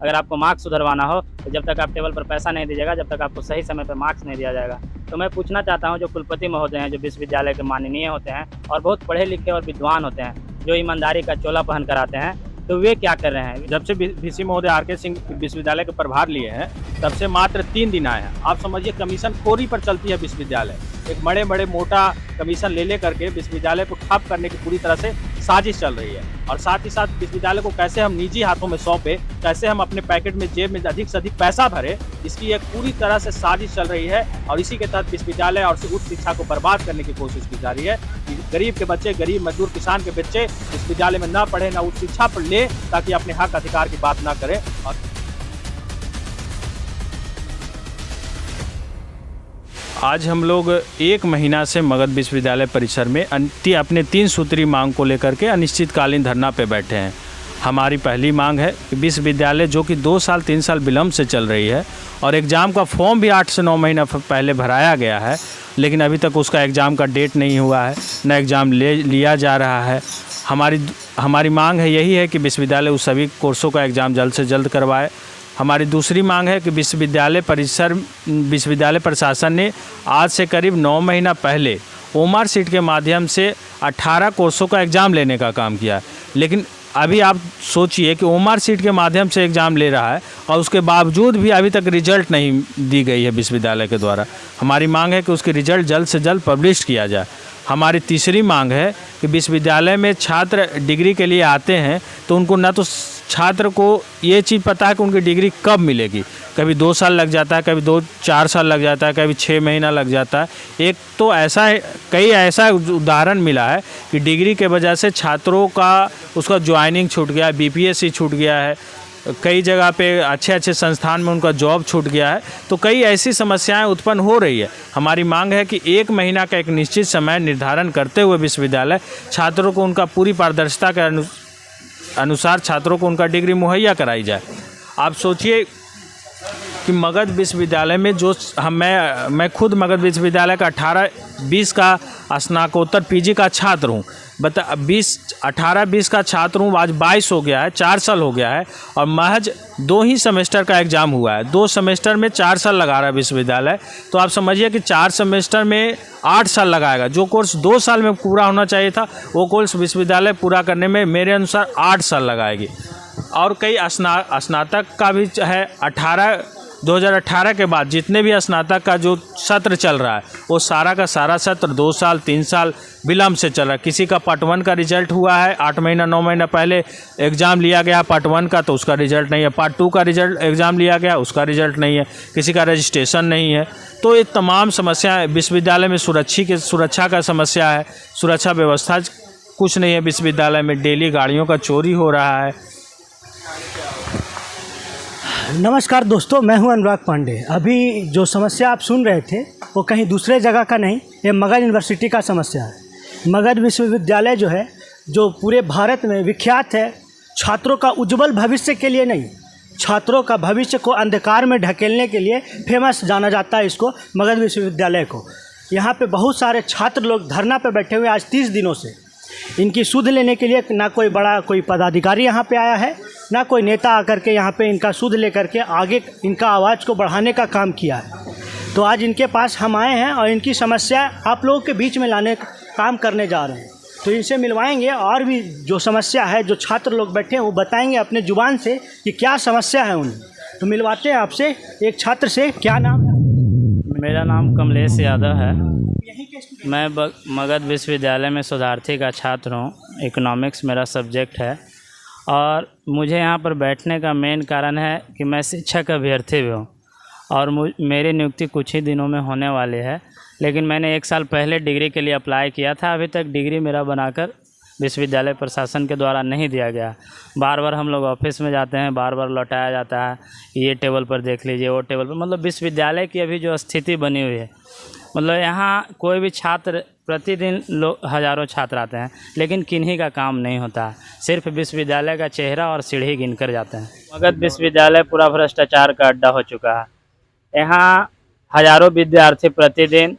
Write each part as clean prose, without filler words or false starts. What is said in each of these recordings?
अगर आपको मार्क्स सुधरवाना हो तो जब तक आप टेबल पर पैसा नहीं दीजिएगा, जब तक आपको सही समय पर मार्क्स नहीं दिया जाएगा। तो मैं पूछना चाहता हूँ, जो कुलपति महोदय हैं, जो विश्वविद्यालय के माननीय होते हैं और बहुत पढ़े लिखे और विद्वान होते हैं, जो ईमानदारी का चोला पहन कर आते हैं, तो वे क्या कर रहे हैं? जब से वीसी महोदय आर.के. सिंह विश्वविद्यालय के प्रभार लिए हैं, तब से मात्र 3 दिन आए हैं। आप समझिए कमीशन खोरी पर चलती है विश्वविद्यालय। एक बड़े बड़े मोटा कमीशन ले करके विश्वविद्यालय को ठप करने की पूरी तरह से साजिश चल रही है। और साथ ही साथ विश्वविद्यालय को कैसे हम निजी हाथों में सौंपे, कैसे हम अपने पैकेट में जेब में अधिक से अधिक पैसा भरे, इसकी एक पूरी तरह से साजिश चल रही है। और इसी के तहत विश्वविद्यालय और उच्च शिक्षा को बर्बाद करने की कोशिश की जा रही है। गरीब के बच्चे, गरीब मजदूर किसान के बच्चे विश्वविद्यालय में न पढ़े, न उच्च शिक्षा पर ले, ताकि अपने हक अधिकार की बात ना करें। और आज हम लोग 1 महीना से मगध विश्वविद्यालय परिसर में अपने 3 सूत्री मांग को लेकर के अनिश्चितकालीन धरना पे बैठे हैं। हमारी पहली मांग है कि विश्वविद्यालय जो कि 2 साल 3 साल विलम्ब से चल रही है और एग्ज़ाम का फॉर्म भी 8 से 9 महीना पहले भराया गया है, लेकिन अभी तक उसका एग्ज़ाम का डेट नहीं हुआ है, न एग्ज़ाम लिया जा रहा है। हमारी मांग है यही है कि विश्वविद्यालय उस सभी कोर्सों का एग्ज़ाम जल्द से जल्द करवाए। हमारी दूसरी मांग है कि विश्वविद्यालय प्रशासन ने आज से करीब 9 महीना पहले ओमार सीट के माध्यम से 18 कोर्सों का एग्ज़ाम लेने का काम किया, लेकिन अभी आप सोचिए कि ओमार सीट के माध्यम से एग्ज़ाम ले रहा है और उसके बावजूद भी अभी तक रिजल्ट नहीं दी गई है विश्वविद्यालय के द्वारा। हमारी मांग है कि उसकी रिजल्ट जल्द से जल्द पब्लिश किया जाए। हमारी तीसरी मांग है कि विश्वविद्यालय में छात्र डिग्री के लिए आते हैं तो उनको न तो छात्र को ये चीज़ पता है कि उनकी डिग्री कब मिलेगी। कभी 2 साल लग जाता है, कभी 2-4 साल लग जाता है, कभी 6 महीना लग जाता है। एक तो ऐसा है, कई ऐसा उदाहरण मिला है कि डिग्री के वजह से छात्रों का उसका ज्वाइनिंग छूट गया, बीपीएससी छूट गया है, कई जगह पे अच्छे संस्थान में उनका जॉब छूट गया है। तो कई ऐसी समस्याएं उत्पन्न हो रही है। हमारी मांग है कि 1 महीना का एक निश्चित समय निर्धारण करते हुए विश्वविद्यालय छात्रों को उनका पूरी पारदर्शिता के अनुसार छात्रों को उनका डिग्री मुहैया कराई जाए। आप सोचिए कि मगध विश्वविद्यालय में जो मैं खुद मगध विश्वविद्यालय का 18-20 का स्नातकोत्तर पीजी का छात्र हूँ। 18-20 का छात्र हूँ, आज 22 हो गया है, 4 साल हो गया है और महज 2 ही सेमेस्टर का एग्ज़ाम हुआ है। 2 सेमेस्टर में 4 साल लगा रहा है विश्वविद्यालय। तो आप समझिए कि 4 सेमेस्टर में 8 साल लगाएगा। जो कोर्स 2 साल में पूरा होना चाहिए था, वो कोर्स विश्वविद्यालय पूरा करने में मेरे अनुसार 8 साल लगाएगी। और कई स्नातक का भी है 2018 के बाद जितने भी स्नातक का जो सत्र चल रहा है, वो सारा का सारा सत्र 2 साल 3 साल विलम्ब से चल रहा है। किसी का पार्ट 1 का रिजल्ट हुआ है 8 महीना 9 महीना पहले एग्ज़ाम लिया गया पार्ट 1 का, तो उसका रिजल्ट नहीं है। पार्ट 2 का रिजल्ट एग्ज़ाम लिया गया, उसका रिजल्ट नहीं है। किसी का रजिस्ट्रेशन नहीं है। तो ये तमाम समस्याएं विश्वविद्यालय में सुरक्षा का समस्या है। सुरक्षा व्यवस्था कुछ नहीं है विश्वविद्यालय में। डेली गाड़ियों का चोरी हो रहा है। नमस्कार दोस्तों, मैं हूं अनुराग पांडे। अभी जो समस्या आप सुन रहे थे वो कहीं दूसरे जगह का नहीं, ये मगध यूनिवर्सिटी का समस्या है। मगध विश्वविद्यालय जो है, जो पूरे भारत में विख्यात है, छात्रों का उज्जवल भविष्य के लिए नहीं, छात्रों का भविष्य को अंधकार में ढकेलने के लिए फेमस जाना जाता है इसको, मगध विश्वविद्यालय को। यहाँ पे बहुत सारे छात्र लोग धरना पे बैठे हुए आज 30 दिनों से। इनकी सुध लेने के लिए ना कोई पदाधिकारी यहाँ पे आया है, ना कोई नेता आकर के यहाँ पे इनका सुध लेकर के आगे इनका आवाज़ को बढ़ाने का काम किया है। तो आज इनके पास हम आए हैं और इनकी समस्या आप लोगों के बीच में लाने का काम करने जा रहे हैं। तो इनसे मिलवाएंगे और भी जो समस्या है, जो छात्र लोग बैठे हैं वो बताएंगे अपने जुबान से कि क्या समस्या है उन्हें। तो मिलवाते हैं आपसे एक छात्र से। क्या नाम है? मेरा नाम कमलेश यादव है। मैं मगध विश्वविद्यालय में शोधार्थी का छात्र हूँ। इकोनॉमिक्स मेरा सब्जेक्ट है और मुझे यहाँ पर बैठने का मेन कारण है कि मैं शिक्षक अभ्यर्थी भी हूँ और मेरी नियुक्ति कुछ ही दिनों में होने वाली है। लेकिन मैंने 1 साल पहले डिग्री के लिए अप्लाई किया था। अभी तक डिग्री मेरा बनाकर विश्वविद्यालय प्रशासन के द्वारा नहीं दिया गया। बार बार हम लोग ऑफिस में जाते हैं, बार बार लौटाया जाता है, ये टेबल पर देख लीजिए, वो टेबल पर। मतलब विश्वविद्यालय की अभी जो स्थिति बनी हुई है, मतलब यहाँ कोई भी छात्र प्रतिदिन हज़ारों छात्र आते हैं, लेकिन किन्हीं का काम नहीं होता। सिर्फ विश्वविद्यालय का चेहरा और सीढ़ी गिन कर जाते हैं। मगध विश्वविद्यालय पूरा भ्रष्टाचार का अड्डा हो चुका है। यहाँ हज़ारों विद्यार्थी प्रतिदिन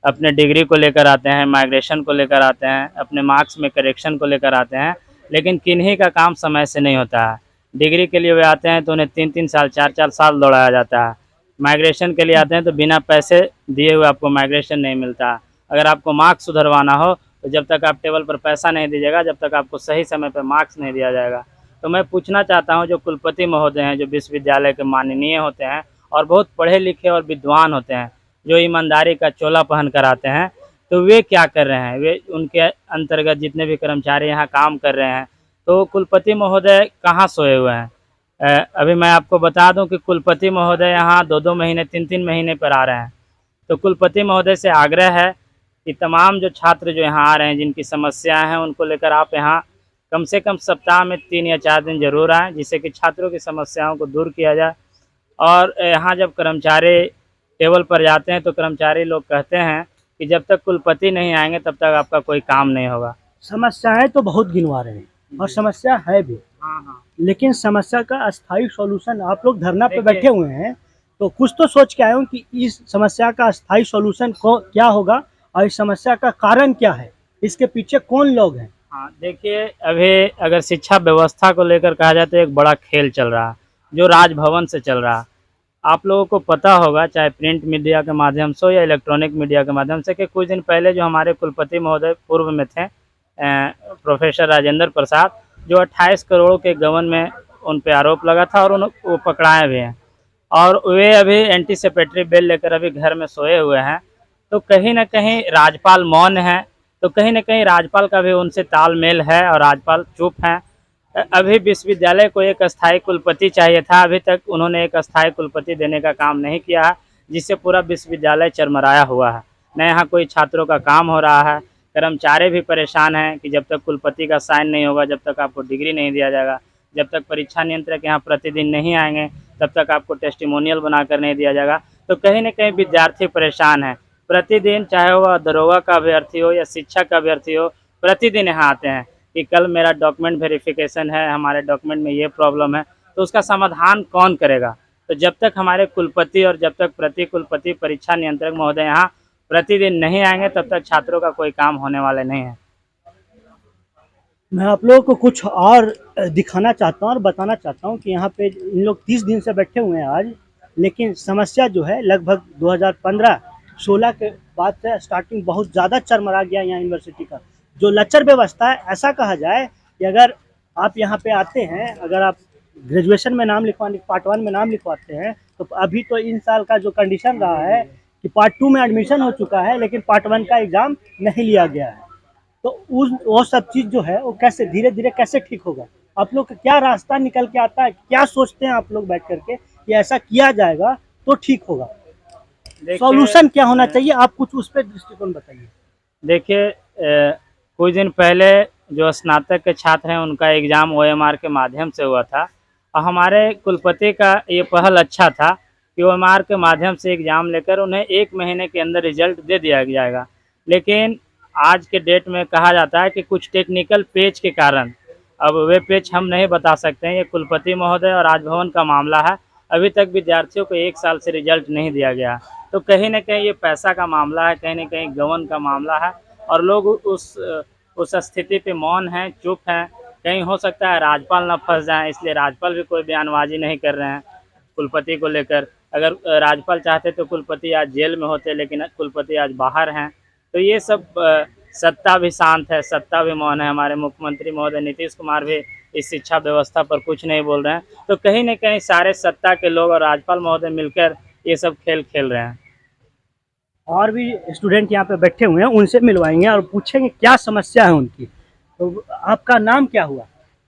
अपने डिग्री को लेकर आते हैं, माइग्रेशन को लेकर आते हैं, अपने मार्क्स में करेक्शन को लेकर आते हैं, लेकिन किन्हीं का काम समय से नहीं होता है। डिग्री के लिए वे आते हैं तो उन्हें 3-3 साल 4-4 साल दौड़ाया जाता है। माइग्रेशन के लिए आते हैं तो बिना पैसे दिए हुए आपको माइग्रेशन नहीं मिलता। अगर आपको मार्क्स सुधरवाना हो तो जब तक आप टेबल पर पैसा नहीं दीजिएगा, जब तक आपको सही समय पर मार्क्स नहीं दिया जाएगा। तो मैं पूछना चाहता हूँ, जो कुलपति महोदय हैं, जो विश्वविद्यालय के माननीय होते हैं और बहुत पढ़े लिखे और विद्वान होते हैं, जो ईमानदारी का चोला पहन कर आते हैं, तो वे क्या कर रहे हैं? वे उनके अंतर्गत जितने भी कर्मचारी यहाँ काम कर रहे हैं, तो कुलपति महोदय कहाँ सोए हुए हैं? अभी मैं आपको बता दूं कि कुलपति महोदय यहाँ 2-2 महीने 3-3 महीने पर आ रहे हैं। तो कुलपति महोदय से आग्रह है कि तमाम जो छात्र जो यहाँ आ रहे हैं, जिनकी समस्याएं हैं, उनको लेकर आप यहाँ कम से कम सप्ताह में 3 या 4 दिन जरूर आएँ, जिससे कि छात्रों की समस्याओं को दूर किया जाए। और यहाँ जब कर्मचारी टेबल पर जाते हैं तो कर्मचारी लोग कहते हैं कि जब तक कुलपति नहीं आएंगे तब तक आपका कोई काम नहीं होगा। समस्याएं तो बहुत गिनवा रहे हैं और समस्या है भी, हाँ। लेकिन समस्या का अस्थायी सॉल्यूशन, आप लोग धरना पे देखिए- बैठे हुए हैं तो कुछ तो सोच के आए हो कि इस समस्या का अस्थायी सॉल्यूशन को क्या होगा और इस समस्या का कारण क्या है, इसके पीछे कौन लोग हैं। हाँ, देखिए, अभी अगर शिक्षा व्यवस्था को लेकर कहा जाए तो एक बड़ा खेल चल रहा है, जो राजभवन से चल रहा है। आप लोगों को पता होगा, चाहे प्रिंट मीडिया के माध्यम से हो या इलेक्ट्रॉनिक मीडिया के माध्यम से, कि कुछ दिन पहले जो हमारे कुलपति महोदय पूर्व में थे, प्रोफेसर राजेंद्र प्रसाद, जो 28 करोड़ के गबन में उन पे आरोप लगा था और वो पकड़ाए भी हैं और वे अभी एंटीसिपेटरी बेल लेकर अभी घर में सोए हुए हैं। तो कहीं ना कहीं राज्यपाल मौन है, तो कहीं ना कहीं राज्यपाल का भी उनसे तालमेल है और राज्यपाल चुप हैं। अभी विश्वविद्यालय को एक अस्थायी कुलपति चाहिए था, अभी तक उन्होंने एक अस्थायी कुलपति देने का काम नहीं किया है, जिससे पूरा विश्वविद्यालय चरमराया हुआ है। न यहाँ कोई छात्रों का काम हो रहा है, कर्मचारी भी परेशान हैं कि जब तक कुलपति का साइन नहीं होगा, जब तक आपको डिग्री नहीं दिया जाएगा, जब तक परीक्षा नियंत्रक यहाँ प्रतिदिन नहीं आएंगे, तब तक आपको टेस्टिमोनियल बनाकर नहीं दिया जाएगा। तो कहीं ना कहीं विद्यार्थी परेशान है। प्रतिदिन, चाहे वह दरोगा का अभ्यर्थी हो या शिक्षक का अभ्यर्थी हो, प्रतिदिन यहाँ आते हैं कि कल मेरा डॉक्यूमेंट वेरिफिकेशन है, हमारे डॉक्यूमेंट में ये प्रॉब्लम है। तो उसका समाधान कौन करेगा? तो जब तक हमारे कुलपति और जब तक प्रति कुलपति परीक्षा नियंत्रक महोदय यहाँ प्रतिदिन नहीं आएंगे, तब तक छात्रों का कोई काम होने वाले नहीं है। मैं आप लोगों को कुछ और दिखाना चाहता हूँ और बताना चाहता हूँ कि यहाँ पे इन लोग 30 दिन से बैठे हुए हैं आज, लेकिन समस्या जो है लगभग 2015-16 के बाद से स्टार्टिंग बहुत ज़्यादा चरमरा गया यहाँ यूनिवर्सिटी का। जो लेक्चर व्यवस्था है, ऐसा कहा जाए कि अगर आप यहाँ पे आते हैं, अगर आप ग्रेजुएशन में नाम लिखवाने, पार्ट 1 में नाम लिखवाते हैं, तो अभी तो इन साल का जो कंडीशन रहा है कि पार्ट 2 में एडमिशन हो चुका है, लेकिन पार्ट 1 का एग्ज़ाम नहीं लिया गया है। तो वो सब चीज़ जो है वो कैसे धीरे धीरे कैसे ठीक होगा? आप लोग का क्या रास्ता निकल के आता है, क्या सोचते हैं आप लोग बैठ करके कि ऐसा किया जाएगा तो ठीक होगा? सॉल्यूशन क्या होना चाहिए? आप कुछ उस पर दृष्टिकोण बताइए। देखिए, कुछ दिन पहले जो स्नातक के छात्र हैं उनका एग्ज़ाम OMR के माध्यम से हुआ था और हमारे कुलपति का ये पहल अच्छा था कि OMR के माध्यम से एग्ज़ाम लेकर उन्हें 1 महीने के अंदर रिजल्ट दे दिया जाएगा। लेकिन आज के डेट में कहा जाता है कि कुछ टेक्निकल पेच के कारण, अब वे पेच हम नहीं बता सकते हैं, ये कुलपति महोदय और राजभवन का मामला है। अभी तक विद्यार्थियों को 1 साल से रिजल्ट नहीं दिया गया। तो कहीं ना कहीं ये पैसा का मामला है, कहीं ना कहीं गबन का मामला है और लोग उस स्थिति पे मौन हैं, चुप हैं। कहीं हो सकता है राज्यपाल ना फंस जाएं, इसलिए राज्यपाल भी कोई बयानबाजी नहीं कर रहे हैं कुलपति को लेकर। अगर राज्यपाल चाहते तो कुलपति आज जेल में होते, लेकिन कुलपति आज बाहर हैं। तो ये सब सत्ता भी शांत है, सत्ता भी मौन है। हमारे मुख्यमंत्री महोदय नीतीश कुमार भी इस शिक्षा व्यवस्था पर कुछ नहीं बोल रहे हैं। तो कहीं ना कहीं सारे सत्ता के लोग और राज्यपाल महोदय मिलकर ये सब खेल खेल रहे हैं। और भी स्टूडेंट यहाँ पे बैठे हुए हैं, उनसे मिलवाएंगे और पूछेंगे क्या समस्या है उनकी। तो आपका नाम क्या हुआ?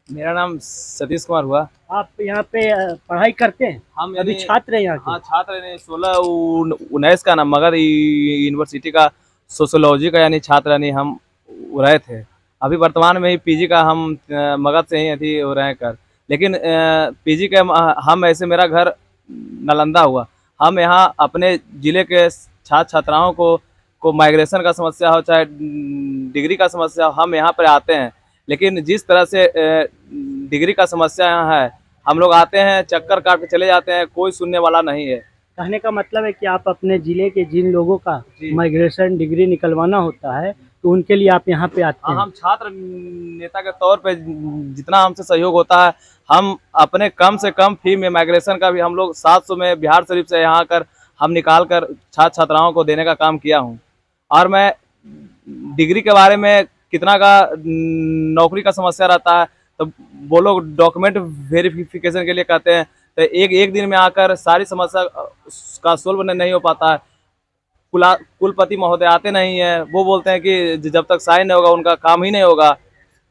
मेरा नाम सतीश कुमार हुआ। आप यहाँ पे पढ़ाई करते हैं? हम अभी छात्र हैं यहाँ के? हाँ, छात्र हैं। 16-19 का नाम मगध यूनिवर्सिटी का सोशियोलॉजी का यानी छात्र यानी हम रहे थे। अभी वर्तमान में ही पीजी का हम मगध से ही थी हो रहे कर, लेकिन पीजी के हम ऐसे, मेरा घर नालंदा हुआ। हम यहाँ अपने ज़िले के छात्र छात्राओं को माइग्रेशन का समस्या हो चाहे डिग्री का समस्या हो, हम यहाँ पर आते हैं। लेकिन जिस तरह से डिग्री का समस्या यहाँ है, हम लोग आते हैं, चक्कर काट के चले जाते हैं, कोई सुनने वाला नहीं है। कहने का मतलब है कि आप अपने ज़िले के जिन लोगों का माइग्रेशन डिग्री निकलवाना होता है, तो उनके लिए आप यहाँ पे आते हैं। हम छात्र नेता के तौर पे जितना हमसे सहयोग होता है, हम अपने कम से कम फी में माइग्रेशन का भी हम लोग 700 में बिहार शरीफ से यहाँ कर हम निकाल कर छात्र छात्राओं को देने का काम किया हूँ। और मैं डिग्री के बारे में कितना का नौकरी का समस्या रहता है, तो वो लोग डॉक्यूमेंट वेरिफिकेशन के लिए कहते हैं, तो एक दिन में आकर सारी समस्या का सोल्व नहीं हो पाता है। कुलपति महोदय आते नहीं है, वो बोलते हैं कि जब तक साइन नहीं होगा उनका काम ही नहीं होगा।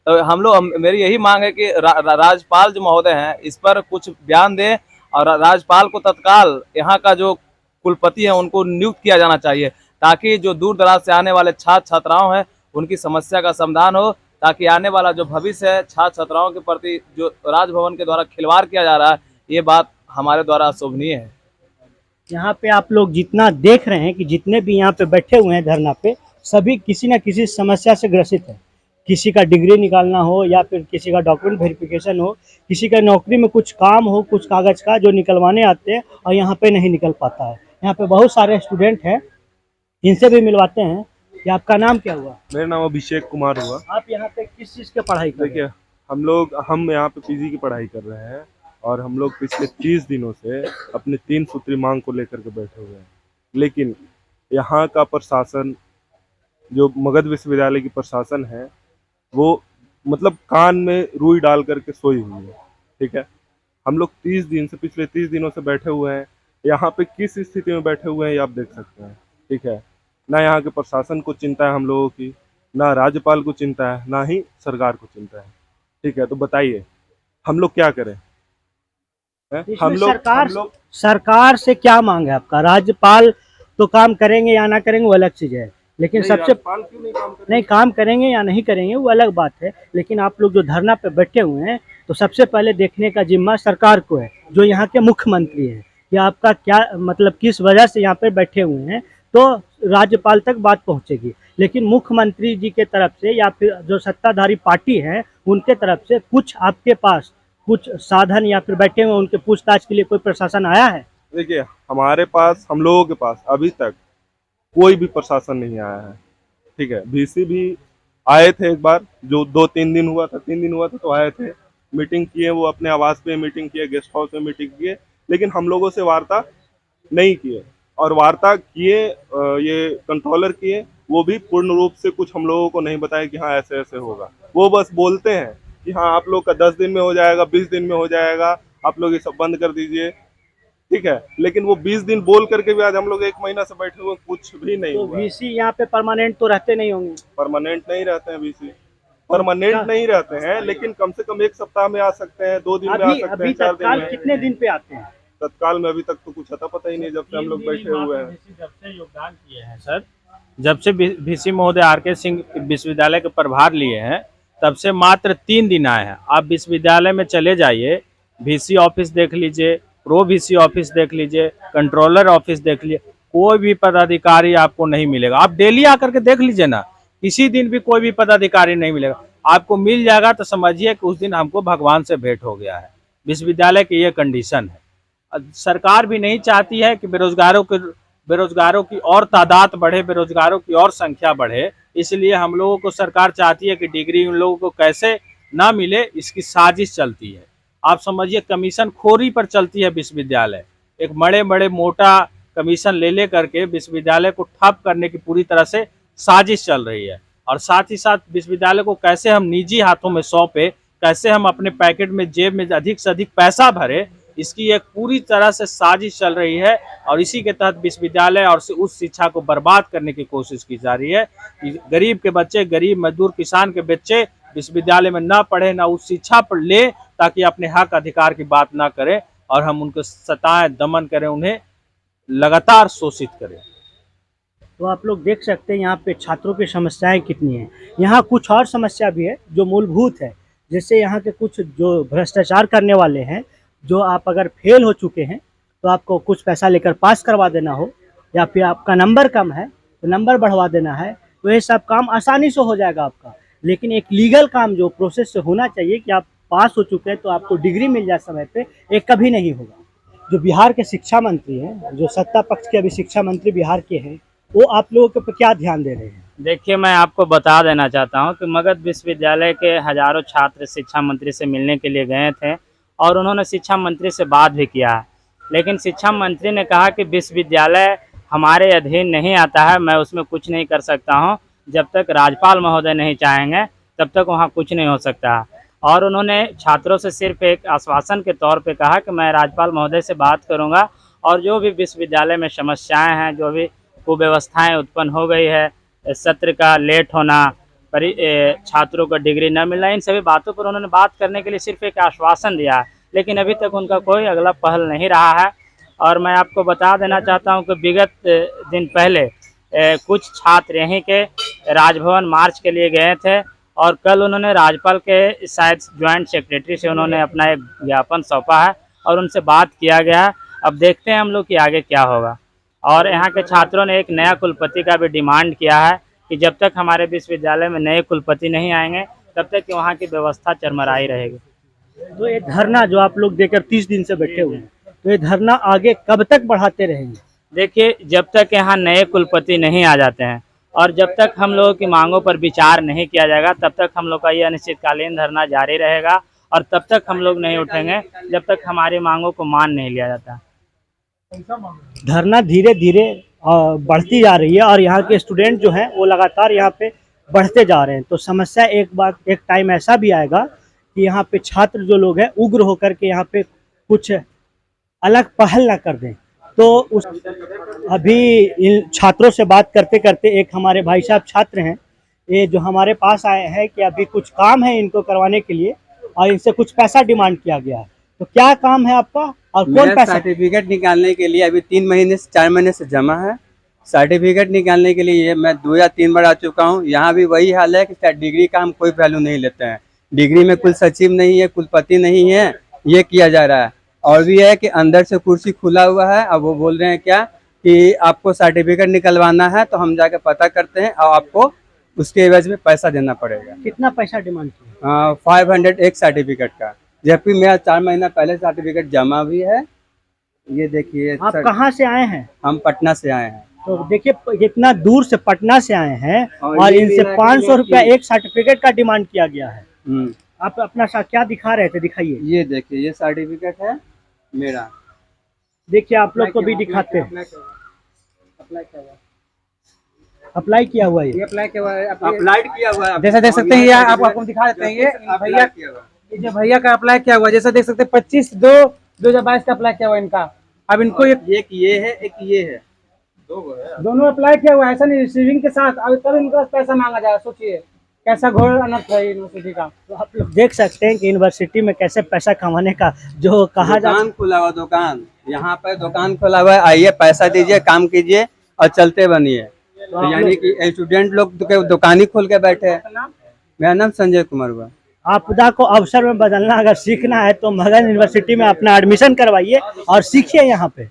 तो हम लोग, मेरी यही मांग है कि राज्यपाल जो महोदय हैं इस पर कुछ बयान दें और राज्यपाल को तत्काल यहाँ का जो कुलपति है उनको नियुक्त किया जाना चाहिए, ताकि जो दूर दराज से आने वाले छात्र छात्राओं हैं उनकी समस्या का समाधान हो, ताकि आने वाला जो भविष्य है छात्र छात्राओं के प्रति जो राजभवन के द्वारा खिलवाड़ किया जा रहा है, ये बात हमारे द्वारा अशोभनीय है। यहाँ पे आप लोग जितना देख रहे हैं कि जितने भी यहाँ पे बैठे हुए हैं धरना पे, सभी किसी न किसी समस्या से ग्रसित है। किसी का डिग्री निकालना हो या फिर किसी का डॉक्यूमेंट वेरिफिकेशन हो, किसी का नौकरी में कुछ काम हो, कुछ कागज़ का जो निकलवाने आते हैं और यहाँ पे नहीं निकल पाता है। यहाँ पे बहुत सारे स्टूडेंट हैं, इनसे भी मिलवाते हैं कि आपका नाम क्या हुआ? मेरा नाम अभिषेक कुमार हुआ। आप यहाँ पे किस चीज़ की पढ़ाई कर रहे हैं? देखिए, हम यहाँ पे पीजी की पढ़ाई कर रहे हैं और हम लोग पिछले 30 दिनों से अपने 3 सूत्री मांग को लेकर के बैठे हुए हैं, लेकिन यहाँ का प्रशासन, जो मगध विश्वविद्यालय की प्रशासन है, वो मतलब कान में रुई डाल करके सोई हुई है। ठीक है, हम लोग 30 दिन से, पिछले 30 दिनों से बैठे हुए हैं। यहाँ पे किस स्थिति में बैठे हुए हैं ये आप देख सकते हैं। ठीक है, ना यहाँ के प्रशासन को चिंता है हम लोगों की, ना राज्यपाल को चिंता है, ना ही सरकार को चिंता है। ठीक है, तो बताइए हम लोग क्या करें? हम लोग सरकार से क्या मांग है आपका? राज्यपाल तो काम करेंगे या ना करेंगे वो अलग चीज़ है, लेकिन सबसे क्यों नहीं काम करें? नहीं, काम करेंगे या नहीं करेंगे वो अलग बात है, लेकिन आप लोग जो धरना पे बैठे हुए हैं तो सबसे पहले देखने का जिम्मा सरकार को है, जो यहाँ के मुख्यमंत्री हैं, कि आपका क्या मतलब, किस वजह से यहाँ पे बैठे हुए हैं, तो राज्यपाल तक बात पहुँचेगी। लेकिन मुख्यमंत्री जी के तरफ से या फिर जो सत्ताधारी पार्टी है उनके तरफ से कुछ आपके पास कुछ साधन या फिर बैठे हुए उनके पूछताछ के लिए कोई प्रशासन आया है? देखिए, हमारे पास, हम लोगों के पास अभी तक कोई भी प्रशासन नहीं आया है। ठीक है, वीसी भी आए थे एक बार, जो 2-3 दिन हुआ था, 3 दिन हुआ था तो आए थे, मीटिंग किए, वो अपने आवास पे मीटिंग किए, गेस्ट हाउस में मीटिंग किए, लेकिन हम लोगों से वार्ता नहीं किए। और वार्ता किए, ये कंट्रोलर किए, वो भी पूर्ण रूप से कुछ हम लोगों को नहीं बताया कि हाँ ऐसे ऐसे होगा। वो बस बोलते हैं कि हाँ आप लोग का 10 दिन में हो जाएगा, 20 दिन में हो जाएगा, आप लोग ये सब बंद कर दीजिए। ठीक है, लेकिन वो 20 दिन बोल करके भी आज हम लोग 1 महीना से बैठे हुए, कुछ भी नहीं तो हुआ। वीसी यहाँ पे परमानेंट तो रहते नहीं होंगे? परमानेंट नहीं रहते हैं वीसी, परमानेंट नहीं रहते हैं, लेकिन कम से कम 1 सप्ताह में आ सकते हैं, 2 दिन में आ सकते हैं, 4 दिन तत्काल में। कितने दिन पे आते हैं? तत्काल में अभी तक तो कुछ अता पता ही नहीं, जब से हम लोग बैठे हुए हैं। जब से योगदान किए हैं सर, जब से वीसी महोदय आर.के. सिंह विश्वविद्यालय के प्रभार लिए हैं, तब से मात्र 3 दिन आए हैं। आप विश्वविद्यालय में चले जाइए, वीसी ऑफिस देख लीजिए, प्रो वीसी ऑफिस देख लीजिए, कंट्रोलर ऑफिस देख लीजिए, कोई भी पदाधिकारी आपको नहीं मिलेगा। आप डेली आकर के देख लीजिए ना, किसी दिन भी कोई भी पदाधिकारी नहीं मिलेगा। आपको मिल जाएगा तो समझिए कि उस दिन हमको भगवान से भेंट हो गया है। विश्वविद्यालय की ये कंडीशन है। सरकार भी नहीं चाहती है कि बेरोजगारों की और तादाद बढ़े, बेरोजगारों की और संख्या बढ़े, इसलिए हम लोगों को सरकार चाहती है कि डिग्री उन लोगों को कैसे ना मिले, इसकी साजिश चलती है। आप समझिए कमीशन खोरी पर चलती है विश्वविद्यालय। एक बड़े मोटा कमीशन ले करके विश्वविद्यालय को ठप करने की पूरी तरह से साजिश चल रही है। और साथ ही साथ विश्वविद्यालय को कैसे हम निजी हाथों में सौंपे, कैसे हम अपने पैकेट में, जेब में अधिक से अधिक पैसा भरे, इसकी एक पूरी तरह से साजिश चल रही है। और इसी के तहत विश्वविद्यालय और उस शिक्षा को बर्बाद करने की कोशिश की जा रही है कि गरीब के बच्चे, गरीब मजदूर किसान के बच्चे विश्वविद्यालय में ना पढ़े, ना उस शिक्षा पर ले, ताकि अपने हक अधिकार की बात ना करें और हम उनको सताएं, दमन करें, उन्हें लगातार शोषित करें। तो आप लोग देख सकते हैं यहाँ पे छात्रों की समस्याएं कितनी हैं। यहाँ कुछ और समस्या भी है जो मूलभूत है, जैसे यहाँ के कुछ जो भ्रष्टाचार करने वाले हैं, जो आप अगर फेल हो चुके हैं तो आपको कुछ पैसा लेकर पास करवा देना हो, या फिर आपका नंबर कम है तो नंबर बढ़वा देना है, तो ये सब काम आसानी से हो जाएगा आपका। लेकिन एक लीगल काम जो प्रोसेस से होना चाहिए कि आप पास हो चुके हैं तो आपको डिग्री मिल जाए समय पे, ये कभी नहीं होगा। जो बिहार के शिक्षा मंत्री हैं, जो सत्ता पक्ष के अभी शिक्षा मंत्री बिहार के हैं, वो आप लोगों के ऊपर क्या ध्यान दे रहे हैं? देखिए, मैं आपको बता देना चाहता हूं कि मगध विश्वविद्यालय के हजारों छात्र शिक्षा मंत्री से मिलने के लिए गए थे और उन्होंने शिक्षा मंत्री से बात भी किया है, लेकिन शिक्षा मंत्री ने कहा कि विश्वविद्यालय हमारे अधीन नहीं आता है, मैं उसमें कुछ नहीं कर सकता हूं, जब तक राज्यपाल महोदय नहीं चाहेंगे तब तक वहां कुछ नहीं हो सकता है। और उन्होंने छात्रों से सिर्फ एक आश्वासन के तौर पे कहा कि मैं राज्यपाल महोदय से बात करूंगा और जो भी विश्वविद्यालय में समस्याएं हैं, जो भी कुव्यवस्थाएं उत्पन्न हो गई है, सत्र का लेट होना, छात्रों को डिग्री न मिलना, इन सभी बातों पर उन्होंने बात करने के लिए सिर्फ एक आश्वासन दिया है, लेकिन अभी तक उनका कोई अगला पहल नहीं रहा है। और मैं आपको बता देना चाहता हूं कि विगत दिन पहले कुछ छात्र यहीं के राजभवन मार्च के लिए गए थे और कल उन्होंने राज्यपाल के शायद ज्वाइंट सेक्रेटरी से उन्होंने अपना एक ज्ञापन सौंपा है और उनसे बात किया गया है। अब देखते हैं हम लोग कि आगे क्या होगा। और यहाँ के छात्रों ने एक नया कुलपति का भी डिमांड किया है कि जब तक हमारे विश्वविद्यालय में नए कुलपति नहीं आएंगे तब तक कि वहाँ की व्यवस्था चरमराई रहेगी। तो ये धरना जो आप लोग देकर 30 दिन से बैठे हुए हैं, तो ये धरना आगे कब तक बढ़ाते रहेंगे? देखिए, जब तक यहाँ नए कुलपति नहीं आ जाते हैं और जब तक हम लोगों की मांगों पर विचार नहीं किया जाएगा तब तक हम लोग का ये अनिश्चितकालीन धरना जारी रहेगा और तब तक हम लोग नहीं उठेंगे जब तक हमारी मांगों को मान नहीं लिया जाता। धरना धीरे धीरे बढ़ती जा रही है और यहाँ के स्टूडेंट जो हैं वो लगातार यहाँ पे बढ़ते जा रहे हैं। तो समस्या एक टाइम ऐसा भी आएगा कि यहाँ पे छात्र जो लोग हैं उग्र होकर के यहाँ पे कुछ अलग पहल ना कर दें। तो उस अभी इन छात्रों से बात करते करते एक हमारे भाई साहब छात्र हैं, ये जो हमारे पास आए हैं कि अभी कुछ काम है इनको करवाने के लिए और इनसे कुछ पैसा डिमांड किया गया है। तो क्या काम है आपका और कौन पैसा? सर्टिफिकेट निकालने के लिए अभी 3 महीने से 4 महीने से जमा है। सर्टिफिकेट निकालने के लिए मैं 2 या 3 बार आ चुका हूँ। यहाँ भी वही हाल है कि डिग्री का हम कोई वैल्यू नहीं लेते हैं। डिग्री में कुल सचिव नहीं है, कुलपति नहीं है, ये किया जा रहा है। और भी है कि अंदर से कुर्सी खुला हुआ है। अब वो बोल रहे हैं क्या कि आपको सर्टिफिकेट निकलवाना है तो हम जाके पता करते हैं और आपको उसके एवज में पैसा देना पड़ेगा। कितना पैसा डिमांड किया? 500 एक सर्टिफिकेट का, जबकि मेरा 4 महीना पहले सर्टिफिकेट जमा भी है। ये देखिए। आप कहाँ से आए हैं? हम पटना से आए हैं। तो देखिए इतना दूर से पटना से आए हैं और ये इनसे भी 500 रुपया एक सर्टिफिकेट का डिमांड किया गया है। हम्म। आप अपना क्या दिखा रहे थे, दिखाइए। ये देखिए, ये सर्टिफिकेट है मेरा। देखिए आप लोग को भी दिखाते हैं। अप्लाई किया हुआ है। अप्लाई किया हुआ है। जैसा देख सकते हैं, ये आपको दिखा देते हैं। ये भैया, ये जो भैया का अप्लाई किया हुआ है, जैसा देख सकते हैं 25/2/2022 का अप्लाई किया हुआ है इनका। अब इनको एक ये है, एक ये है, दोनों अप्लाई किया हुआ है, ऐसा नहीं रिसीविंग के साथ। अब तब इनका पैसा मांगा जाए, सोचिए कैसा घोर अनर्थ है यूनिवर्सिटी का। तो आप लोग देख सकते हैं कि यूनिवर्सिटी में कैसे पैसा कमाने का जो कहा जा दुकान खुला हुआ, दुकान यहाँ पर दुकान खुला हुआ है। आइए पैसा दीजिए, काम कीजिए और चलते बनिए। तो यानी कि स्टूडेंट लोग दुकान ही खोल के बैठे हैं। मेरा नाम संजय कुमार हुआ। आपदा को अवसर में बदलना अगर सीखना है तो मगध यूनिवर्सिटी में अपना एडमिशन करवाइए और सीखिए यहाँ पे।